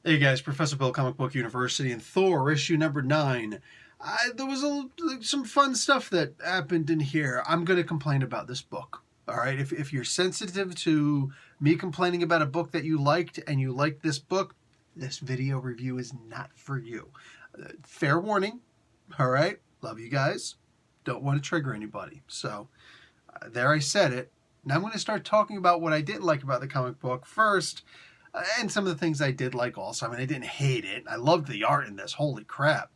Hey guys, Professor Bill, Comic Book University, and Thor, issue number 9. There was some fun stuff that happened in here. I'm going to complain about this book. All right, if you're sensitive to me complaining about a book that you liked and you like this book, this video review is not for you. Fair warning. All right, love you guys. Don't want to trigger anybody. So, there I said it. Now I'm going to start talking about what I did like about the comic book first, and some of the things I did like also. I mean, I didn't hate it. I loved the art in this. Holy crap.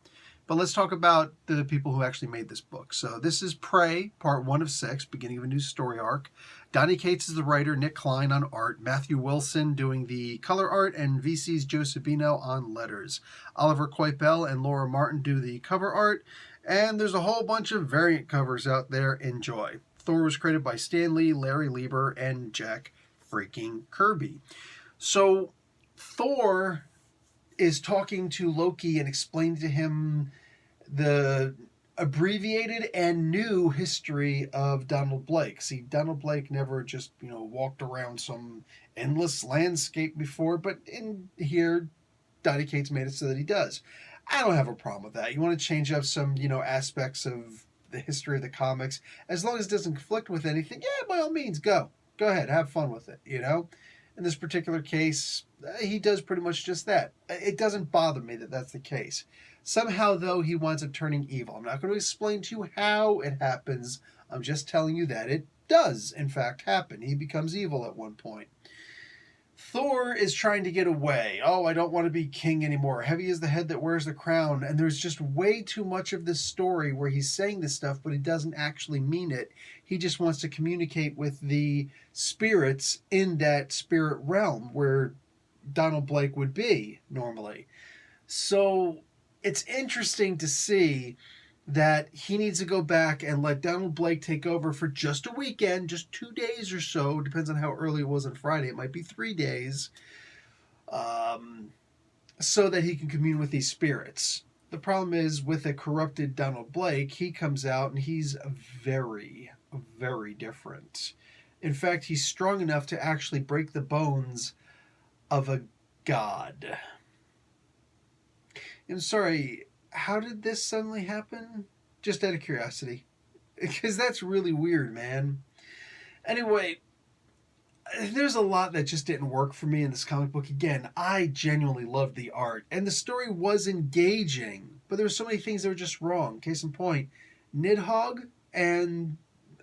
But let's talk about the people who actually made this book. So this is Prey, part 1 of 6, beginning of a new story arc. Donny Cates is the writer, Nick Klein on art, Matthew Wilson doing the color art, and VC's Joe Sabino on letters. Oliver Coipel and Laura Martin do the cover art, and there's a whole bunch of variant covers out there. Enjoy. Thor was created by Stan Lee, Larry Lieber, and Jack freaking Kirby. So Thor is talking to Loki and explaining to him the abbreviated and new history of Donald Blake. See, Donald Blake never just, walked around some endless landscape before, but in here, Donny Cates made it so that he does. I don't have a problem with that. You want to change up some, aspects of the history of the comics, as long as it doesn't conflict with anything, yeah, by all means, go. Go ahead, have fun with it, In this particular case, he does pretty much just that. It doesn't bother me that that's the case. Somehow, though, he winds up turning evil. I'm not going to explain to you how it happens. I'm just telling you that it does, in fact, happen. He becomes evil at one point. Thor is trying to get away. Oh, I don't want to be king anymore. Heavy is the head that wears the crown. And there's just way too much of this story where he's saying this stuff, but he doesn't actually mean it. He just wants to communicate with the spirits in that spirit realm where Donald Blake would be normally. So it's interesting to see that he needs to go back and let Donald Blake take over for just a weekend, just 2 days or so. Depends on how early it was on Friday. It might be 3 days. So that he can commune with these spirits. The problem is with a corrupted Donald Blake, he comes out and he's very, very different. In fact, he's strong enough to actually break the bones of a god. I'm sorry, how did this suddenly happen? Just out of curiosity. Because that's really weird, man. Anyway, there's a lot that just didn't work for me in this comic book. Again, I genuinely loved the art, and the story was engaging, but there were so many things that were just wrong. Case in point, Nidhogg and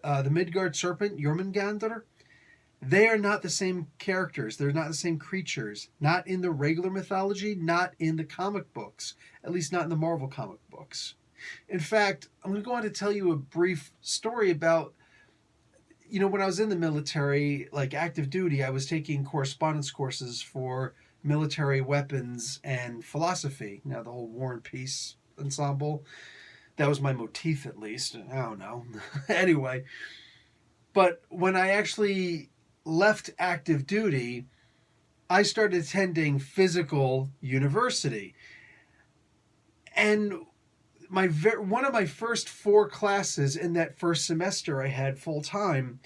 the Midgard serpent, Jormungandr, they are not the same characters. They're not the same creatures. Not in the regular mythology, not in the comic books. At least not in the Marvel comic books. In fact, I'm going to go on to tell you a brief story about, when I was in the military, like active duty, I was taking correspondence courses for military weapons and philosophy. Now, the whole War and Peace ensemble, that was my motif at least. I don't know. Anyway, but when I actually left active duty, I started attending physical university. And one of my first 4 classes in that first semester I had full time,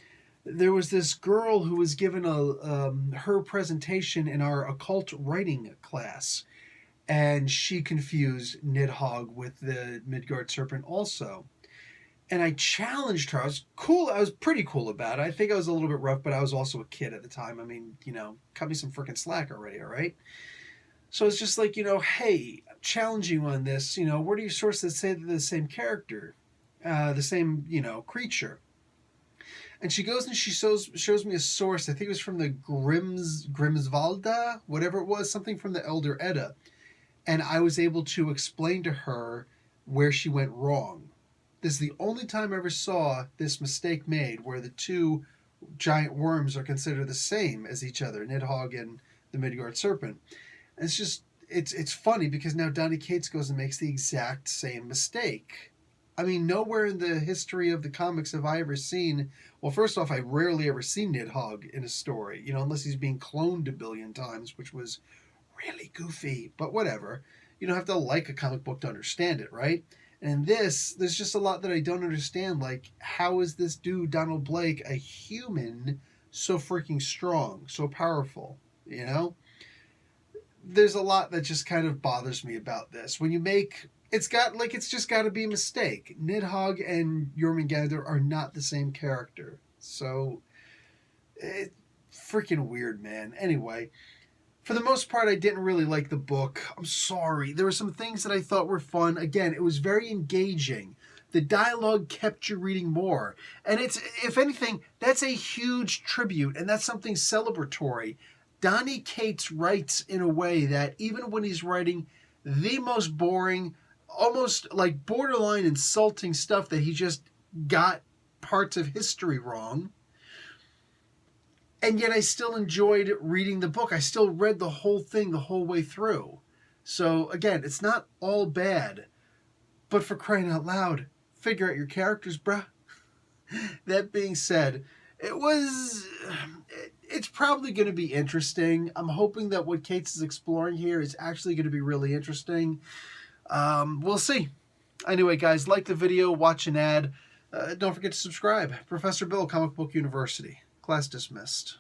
there was this girl who was given her presentation in our occult writing class. And she confused Nidhogg with the Midgard serpent also. And I challenged her. I was cool. I was pretty cool about it. I think I was a little bit rough, but I was also a kid at the time. I mean, cut me some freaking slack already, all right? So it's just like, hey, I'm challenging you on this. Where do you source that say they're the same character, the same, creature? And she goes and she shows me a source. I think it was from the Grimsvalda, whatever it was, something from the Elder Edda. And I was able to explain to her where she went wrong. This is the only time I ever saw this mistake made where the 2 giant worms are considered the same as each other, Nidhogg and the Midgard serpent. And it's just, it's funny because now Donny Cates goes and makes the exact same mistake. I mean, nowhere in the history of the comics have I ever seen, well, first off, I rarely ever seen Nidhogg in a story, unless he's being cloned a billion times, which was really goofy, but whatever. You don't have to like a comic book to understand it, right? And there's just a lot that I don't understand. Like, how is this dude, Donald Blake, a human, so freaking strong, so powerful, there's a lot that just kind of bothers me about this. When you make, it's just got to be a mistake. Nidhogg and Jormungandr are not the same character. So, it's freaking weird, man. Anyway, for the most part, I didn't really like the book. I'm sorry. There were some things that I thought were fun. Again, it was very engaging. The dialogue kept you reading more. And it's, if anything, that's a huge tribute, and that's something celebratory. Donny Cates writes in a way that even when he's writing the most boring, almost like borderline insulting stuff that he just got parts of history wrong, and yet I still enjoyed reading the book. I still read the whole thing the whole way through. So again, it's not all bad. But for crying out loud, figure out your characters, bruh. That being said, it's probably going to be interesting. I'm hoping that what Cates is exploring here is actually going to be really interesting. We'll see. Anyway, guys, like the video, watch an ad. Don't forget to subscribe. Professor Bill, Comic Book University. Class dismissed.